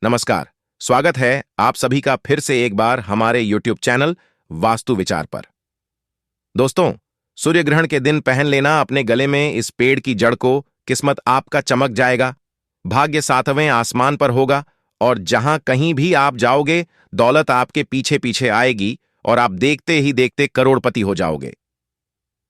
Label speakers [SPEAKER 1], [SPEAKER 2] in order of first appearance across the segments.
[SPEAKER 1] नमस्कार। स्वागत है आप सभी का फिर से एक बार हमारे YouTube चैनल वास्तु विचार पर। दोस्तों, सूर्य ग्रहण के दिन पहन लेना अपने गले में इस पेड़ की जड़ को, किस्मत आपका चमक जाएगा, भाग्य सातवें आसमान पर होगा और जहां कहीं भी आप जाओगे दौलत आपके पीछे पीछे आएगी और आप देखते ही देखते करोड़पति हो जाओगे।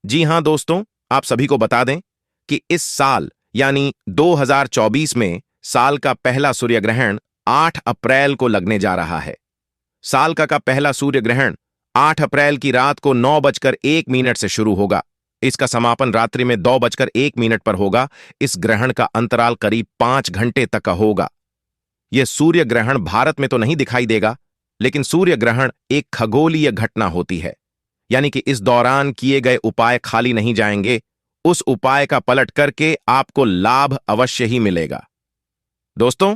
[SPEAKER 1] जी हां दोस्तों, आप सभी को बता दें कि इस साल यानी 2024 में साल का पहला सूर्य ग्रहण 8 अप्रैल को लगने जा रहा है। साल का पहला सूर्य ग्रहण 8 अप्रैल की रात को 9:01 से शुरू होगा। इसका समापन रात्रि में 2:01 पर होगा। इस ग्रहण का अंतराल करीब 5 घंटे तक का होगा। यह सूर्य ग्रहण भारत में तो नहीं दिखाई देगा, लेकिन सूर्य ग्रहण एक खगोलीय घटना होती है, यानी कि इस दौरान किए गए उपाय खाली नहीं जाएंगे। उस उपाय का पलट करके आपको लाभ अवश्य ही मिलेगा। दोस्तों,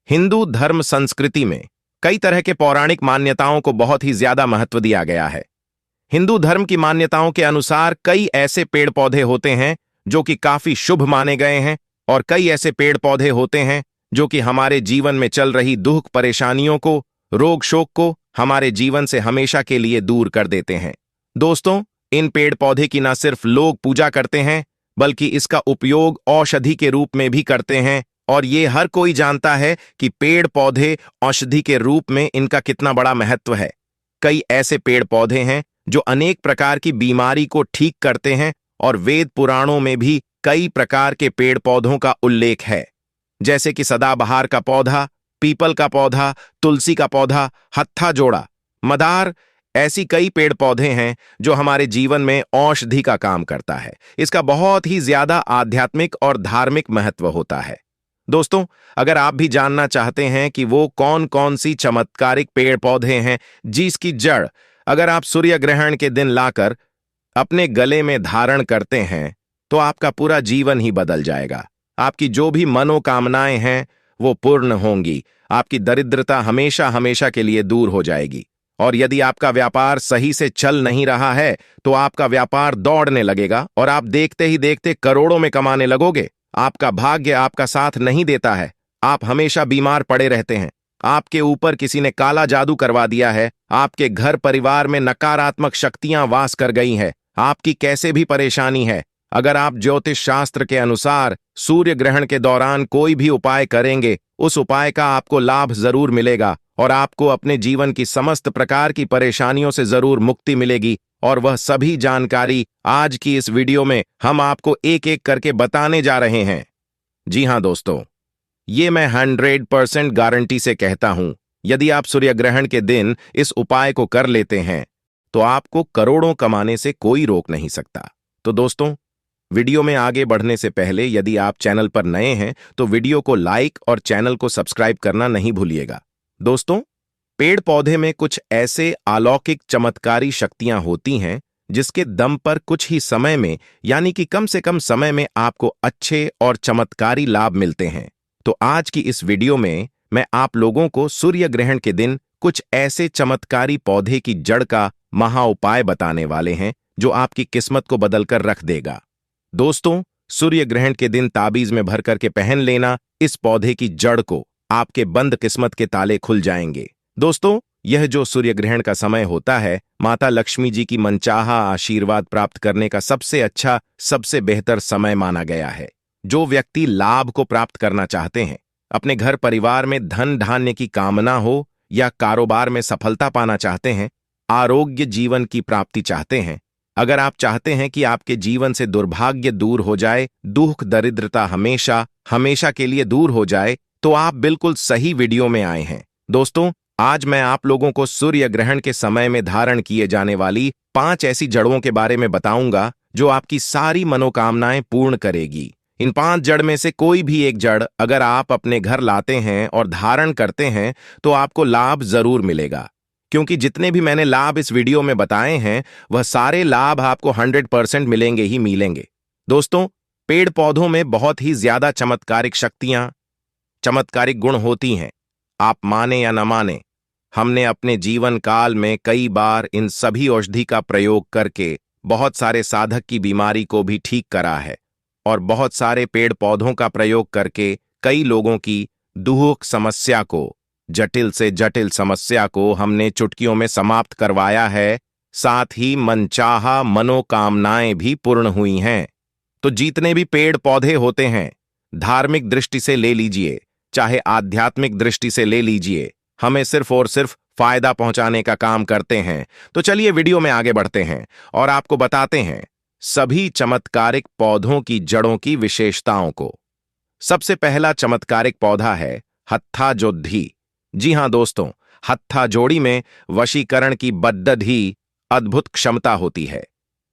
[SPEAKER 1] हिंदू धर्म संस्कृति में कई तरह के पौराणिक मान्यताओं को बहुत ही ज्यादा महत्व दिया गया है। हिंदू धर्म की मान्यताओं के अनुसार कई ऐसे पेड़ पौधे होते हैं जो कि काफी शुभ माने गए हैं और कई ऐसे पेड़ पौधे होते हैं जो कि हमारे जीवन में चल रही दुख परेशानियों को, रोग शोक को हमारे जीवन से हमेशा के लिए दूर कर देते हैं। दोस्तों, इन पेड़ पौधे की न सिर्फ लोग पूजा करते हैं, बल्कि इसका उपयोग औषधि के रूप में भी करते हैं और ये हर कोई जानता है कि पेड़ पौधे औषधि के रूप में इनका कितना बड़ा महत्व है। कई ऐसे पेड़ पौधे हैं जो अनेक प्रकार की बीमारी को ठीक करते हैं और वेद पुराणों में भी कई प्रकार के पेड़ पौधों का उल्लेख है, जैसे कि सदाबहार का पौधा, पीपल का पौधा, तुलसी का पौधा, हत्था जोड़ा, मदार। ऐसी कई पेड़ पौधे हैं जो हमारे जीवन में औषधि का काम करता है। इसका बहुत ही ज्यादा आध्यात्मिक और धार्मिक महत्व होता है। दोस्तों, अगर आप भी जानना चाहते हैं कि वो कौन कौन सी चमत्कारिक पेड़ पौधे हैं जिसकी जड़ अगर आप सूर्य ग्रहण के दिन लाकर अपने गले में धारण करते हैं तो आपका पूरा जीवन ही बदल जाएगा। आपकी जो भी मनोकामनाएं हैं वो पूर्ण होंगी। आपकी दरिद्रता हमेशा हमेशा के लिए दूर हो जाएगी और यदि आपका व्यापार सही से चल नहीं रहा है तो आपका व्यापार दौड़ने लगेगा और आप देखते ही देखते करोड़ों में कमाने लगोगे। आपका भाग्य आपका साथ नहीं देता है, आप हमेशा बीमार पड़े रहते हैं, आपके ऊपर किसी ने काला जादू करवा दिया है, आपके घर परिवार में नकारात्मक शक्तियां वास कर गई हैं, आपकी कैसे भी परेशानी है। अगर आप ज्योतिष शास्त्र के अनुसार सूर्य ग्रहण के दौरान कोई भी उपाय करेंगे, उस उपाय का आपको लाभ जरूर मिलेगा और आपको अपने जीवन की समस्त प्रकार की परेशानियों से जरूर मुक्ति मिलेगी। और वह सभी जानकारी आज की इस वीडियो में हम आपको एक एक करके बताने जा रहे हैं। जी हां दोस्तों, ये मैं 100% गारंटी से कहता हूं, यदि आप सूर्य ग्रहण के दिन इस उपाय को कर लेते हैं तो आपको करोड़ों कमाने से कोई रोक नहीं सकता। तो दोस्तों, वीडियो में आगे बढ़ने से पहले यदि आप चैनल पर नए हैं तो वीडियो को लाइक और चैनल को सब्सक्राइब करना नहीं भूलिएगा। दोस्तों, पेड़ पौधे में कुछ ऐसे अलौकिक चमत्कारी शक्तियां होती हैं जिसके दम पर कुछ ही समय में, यानी कि कम से कम समय में आपको अच्छे और चमत्कारी लाभ मिलते हैं। तो आज की इस वीडियो में मैं आप लोगों को सूर्य ग्रहण के दिन कुछ ऐसे चमत्कारी पौधे की जड़ का महा उपाय बताने वाले हैं जो आपकी किस्मत को बदलकर रख देगा। दोस्तों, सूर्य ग्रहण के दिन ताबीज में भर करके पहन लेना इस पौधे की जड़ को, आपके बंद किस्मत के ताले खुल जाएंगे। दोस्तों, यह जो सूर्य ग्रहण का समय होता है, माता लक्ष्मी जी की मनचाहा आशीर्वाद प्राप्त करने का सबसे अच्छा, सबसे बेहतर समय माना गया है। जो व्यक्ति लाभ को प्राप्त करना चाहते हैं, अपने घर परिवार में धन धान्य की कामना हो या कारोबार में सफलता पाना चाहते हैं, आरोग्य जीवन की प्राप्ति चाहते हैं, अगर आप चाहते हैं कि आपके जीवन से दुर्भाग्य दूर हो जाए, दुख दरिद्रता हमेशा हमेशा के लिए दूर हो जाए, तो आप बिल्कुल सही वीडियो में आए हैं। दोस्तों, आज मैं आप लोगों को सूर्य ग्रहण के समय में धारण किए जाने वाली 5 ऐसी जड़ों के बारे में बताऊंगा जो आपकी सारी मनोकामनाएं पूर्ण करेगी। इन 5 जड़ में से कोई भी एक जड़ अगर आप अपने घर लाते हैं और धारण करते हैं तो आपको लाभ जरूर मिलेगा, क्योंकि जितने भी मैंने लाभ इस वीडियो में बताए हैं वह सारे लाभ आपको 100% मिलेंगे ही मिलेंगे। दोस्तों, पेड़ पौधों में बहुत ही ज्यादा चमत्कारिक शक्तियां, चमत्कारिक गुण होती हैं। आप माने या न माने, हमने अपने जीवन काल में कई बार इन सभी औषधि का प्रयोग करके बहुत सारे साधक की बीमारी को भी ठीक करा है और बहुत सारे पेड़ पौधों का प्रयोग करके कई लोगों की दुहूक समस्या को, जटिल से जटिल समस्या को हमने चुटकियों में समाप्त करवाया है, साथ ही मनचाहा मनोकामनाएं भी पूर्ण हुई हैं। तो जितने भी पेड़ पौधे होते हैं, धार्मिक दृष्टि से ले लीजिए चाहे आध्यात्मिक दृष्टि से ले लीजिए, हमें सिर्फ और सिर्फ फायदा पहुंचाने का काम करते हैं। तो चलिए वीडियो में आगे बढ़ते हैं और आपको बताते हैं सभी चमत्कारिक पौधों की जड़ों की विशेषताओं को। सबसे पहला चमत्कारिक पौधा है हत्था जोधी। जी हां दोस्तों, हत्था जोड़ी में वशीकरण की बद्दद ही अद्भुत क्षमता होती है।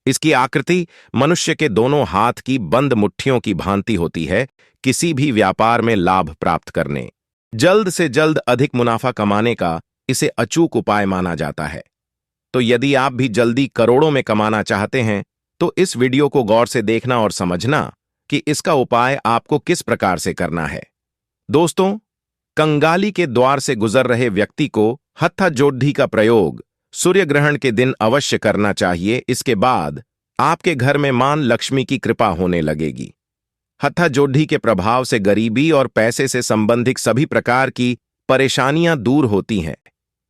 [SPEAKER 1] इसकी आकृति मनुष्य के दोनों हाथ की बंद मुट्ठियों की भांति होती है। किसी भी व्यापार में लाभ प्राप्त करने, जल्द से जल्द अधिक मुनाफा कमाने का इसे अचूक उपाय माना जाता है। तो यदि आप भी जल्दी करोड़ों में कमाना चाहते हैं तो इस वीडियो को गौर से देखना और समझना कि इसका उपाय आपको किस प्रकार से करना है। दोस्तों, कंगाली के द्वार से गुजर रहे व्यक्ति को हत्था जोधी का प्रयोग सूर्य ग्रहण के दिन अवश्य करना चाहिए। इसके बाद आपके घर में मां लक्ष्मी की कृपा होने लगेगी। हत्था जोधी के प्रभाव से गरीबी और पैसे से संबंधित सभी प्रकार की परेशानियां दूर होती हैं।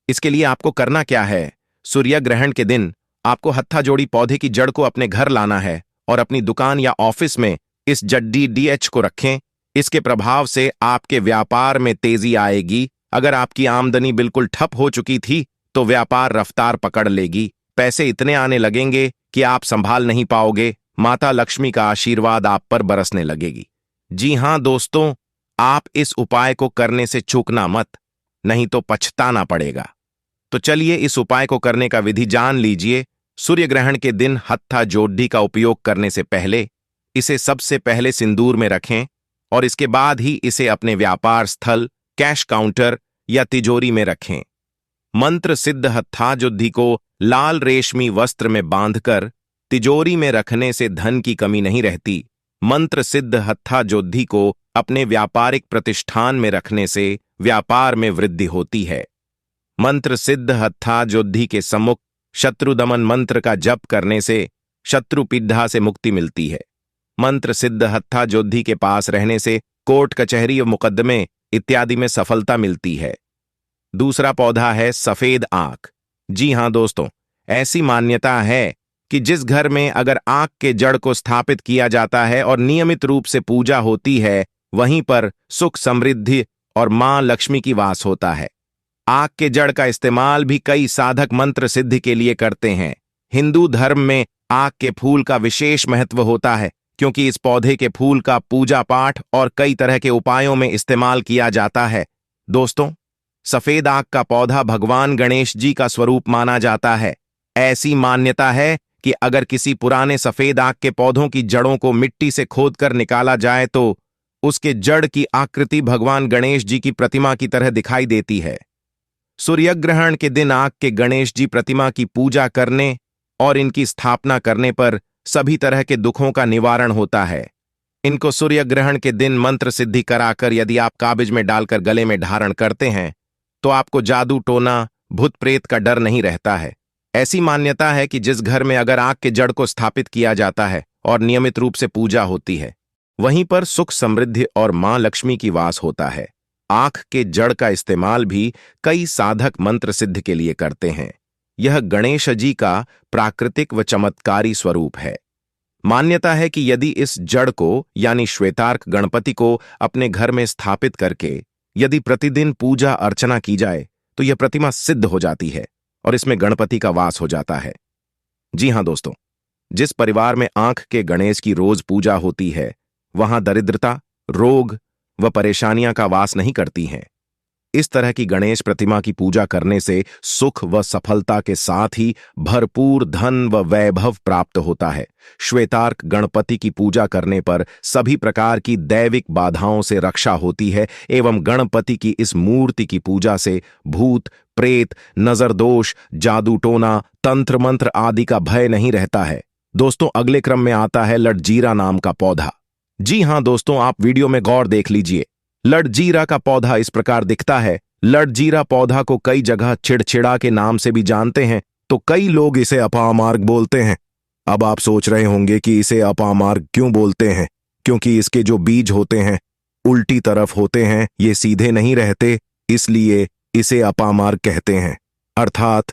[SPEAKER 1] इसके लिए आपको करना क्या है? सूर्य ग्रहण के दिन आपको हत्था जोड़ी पौधे की जड़ को अपने घर लाना है और अपनी दुकान या ऑफिस में इस जड्डी डीएच को रखें। इसके प्रभाव से आपके व्यापार में तेजी आएगी। अगर आपकी आमदनी बिल्कुल ठप हो चुकी थी तो व्यापार रफ्तार पकड़ लेगी। पैसे इतने आने लगेंगे कि आप संभाल नहीं पाओगे। माता लक्ष्मी का आशीर्वाद आप पर बरसने लगेगी। जी हां दोस्तों, आप इस उपाय को करने से चूकना मत, नहीं तो पछताना पड़ेगा। तो चलिए इस उपाय को करने का विधि जान लीजिए। सूर्य ग्रहण के दिन हत्था जोधी का उपयोग करने से पहले इसे सबसे पहले सिंदूर में रखें और इसके बाद ही इसे अपने व्यापार स्थल, कैश काउंटर या तिजोरी में रखें। मंत्र सिद्ध हत्था जोधी को लाल रेशमी वस्त्र में बांधकर तिजोरी में रखने से धन की कमी नहीं रहती। मंत्र सिद्ध हत्था जोधी को अपने व्यापारिक प्रतिष्ठान में रखने से व्यापार में वृद्धि होती है। मंत्र सिद्ध हत्था जोधी के सम्मुख शत्रु दमन मंत्र का जप करने से शत्रु पीड़ा से मुक्ति मिलती है। मंत्र सिद्ध हत्था जोधी के पास रहने से कोर्ट कचहरी और मुकदमे इत्यादि में सफलता मिलती है। दूसरा पौधा है सफेद आंख। जी हां दोस्तों, ऐसी मान्यता है कि जिस घर में अगर आंख के जड़ को स्थापित किया जाता है और नियमित रूप से पूजा होती है, वहीं पर सुख समृद्धि और मां लक्ष्मी की वास होता है। आंख के जड़ का इस्तेमाल भी कई साधक मंत्र सिद्धि के लिए करते हैं। हिंदू धर्म में आंख के फूल का विशेष महत्व होता है क्योंकि इस पौधे के फूल का पूजा पाठ और कई तरह के उपायों में इस्तेमाल किया जाता है। दोस्तों, सफेद आंख का पौधा भगवान गणेश जी का स्वरूप माना जाता है। ऐसी मान्यता है कि अगर किसी पुराने सफेद आंख के पौधों की जड़ों को मिट्टी से खोदकर निकाला जाए तो उसके जड़ की आकृति भगवान गणेश जी की प्रतिमा की तरह दिखाई देती है। सूर्य ग्रहण के दिन आंख के गणेश जी प्रतिमा की पूजा करने और इनकी स्थापना करने पर सभी तरह के दुखों का निवारण होता है। इनको सूर्य ग्रहण के दिन मंत्र सिद्धि कराकर यदि आप काबिज में डालकर गले में धारण करते हैं तो आपको जादू टोना भूत प्रेत का डर नहीं रहता है। ऐसी मान्यता है कि जिस घर में अगर आंख के जड़ को स्थापित किया जाता है और नियमित रूप से पूजा होती है, वहीं पर सुख समृद्धि और मां लक्ष्मी की वास होता है। आंख के जड़ का इस्तेमाल भी कई साधक मंत्र सिद्ध के लिए करते हैं। यह गणेश जी का प्राकृतिक व चमत्कारी स्वरूप है। मान्यता है कि यदि इस जड़ को यानी श्वेतार्क गणपति को अपने घर में स्थापित करके यदि प्रतिदिन पूजा अर्चना की जाए तो यह प्रतिमा सिद्ध हो जाती है और इसमें गणपति का वास हो जाता है। जी हां दोस्तों, जिस परिवार में आंख के गणेश की रोज पूजा होती है, वहां दरिद्रता, रोग व परेशानियां का वास नहीं करती हैं। इस तरह की गणेश प्रतिमा की पूजा करने से सुख व सफलता के साथ ही भरपूर धन व वैभव प्राप्त होता है। श्वेतार्क गणपति की पूजा करने पर सभी प्रकार की दैविक बाधाओं से रक्षा होती है एवं गणपति की इस मूर्ति की पूजा से भूत प्रेत, नजर दोष, जादू टोना, तंत्र मंत्र आदि का भय नहीं रहता है। दोस्तों, अगले क्रम में आता है लटजीरा नाम का पौधा। जी हां दोस्तों, आप वीडियो में गौर देख लीजिए। लटजीरा का पौधा इस प्रकार दिखता है। लटजीरा पौधा को कई जगह चिड़चिड़ा के नाम से भी जानते हैं, तो कई लोग इसे अपामार्ग बोलते हैं। अब आप सोच रहे होंगे कि इसे अपामार्ग क्यों बोलते हैं, क्योंकि इसके जो बीज होते हैं उल्टी तरफ होते हैं, ये सीधे नहीं रहते, इसलिए इसे अपामार्ग कहते हैं। अर्थात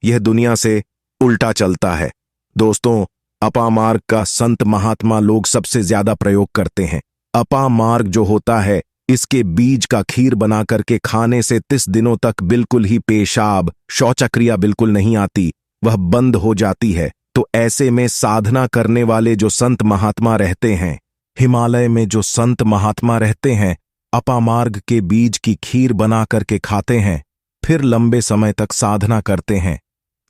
[SPEAKER 1] यह दुनिया से उल्टा चलता है। दोस्तों, अपामार्ग का संत महात्मा लोग सबसे ज्यादा प्रयोग करते हैं। अपामार्ग जो होता है, इसके बीज का खीर बना करके खाने से 30 दिनों तक बिल्कुल ही पेशाब शौचक्रिया बिल्कुल नहीं आती, वह बंद हो जाती है। तो ऐसे में साधना करने वाले जो संत महात्मा रहते हैं, हिमालय में जो संत महात्मा रहते हैं, अपामार्ग के बीज की खीर बना करके खाते हैं, फिर लंबे समय तक साधना करते हैं।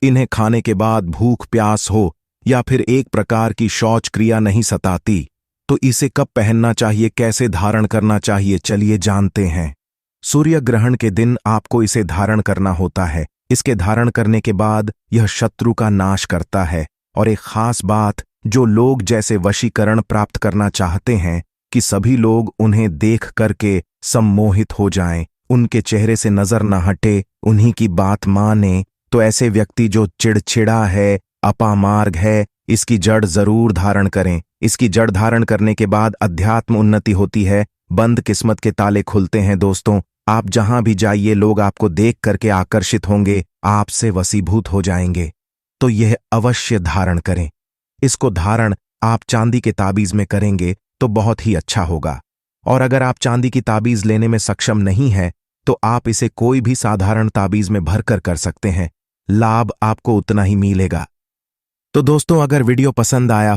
[SPEAKER 1] इन्हें खाने के बाद भूख प्यास हो या फिर एक प्रकार की शौच क्रिया नहीं सताती। तो इसे कब पहनना चाहिए, कैसे धारण करना चाहिए, चलिए जानते हैं। सूर्य ग्रहण के दिन आपको इसे धारण करना होता है। इसके धारण करने के बाद यह शत्रु का नाश करता है। और एक खास बात, जो लोग जैसे वशीकरण प्राप्त करना चाहते हैं कि सभी लोग उन्हें देख करके सम्मोहित हो जाएं, उनके चेहरे से नजर न हटे, उन्हीं की बात माने, तो ऐसे व्यक्ति जो चिड़चिड़ा है, अपामार्ग है, इसकी जड़ जरूर धारण करें। इसकी जड़ धारण करने के बाद अध्यात्म उन्नति होती है, बंद किस्मत के ताले खुलते हैं। दोस्तों, आप जहां भी जाइए लोग आपको देख करके आकर्षित होंगे, आपसे वशीभूत हो जाएंगे। तो यह अवश्य धारण करें। इसको धारण आप चांदी के ताबीज में करेंगे तो बहुत ही अच्छा होगा। और अगर आप चांदी की ताबीज लेने में सक्षम नहीं है तो आप इसे कोई भी साधारण ताबीज में भरकर कर सकते हैं, लाभ आपको उतना ही मिलेगा। तो दोस्तों, अगर वीडियो पसंद आया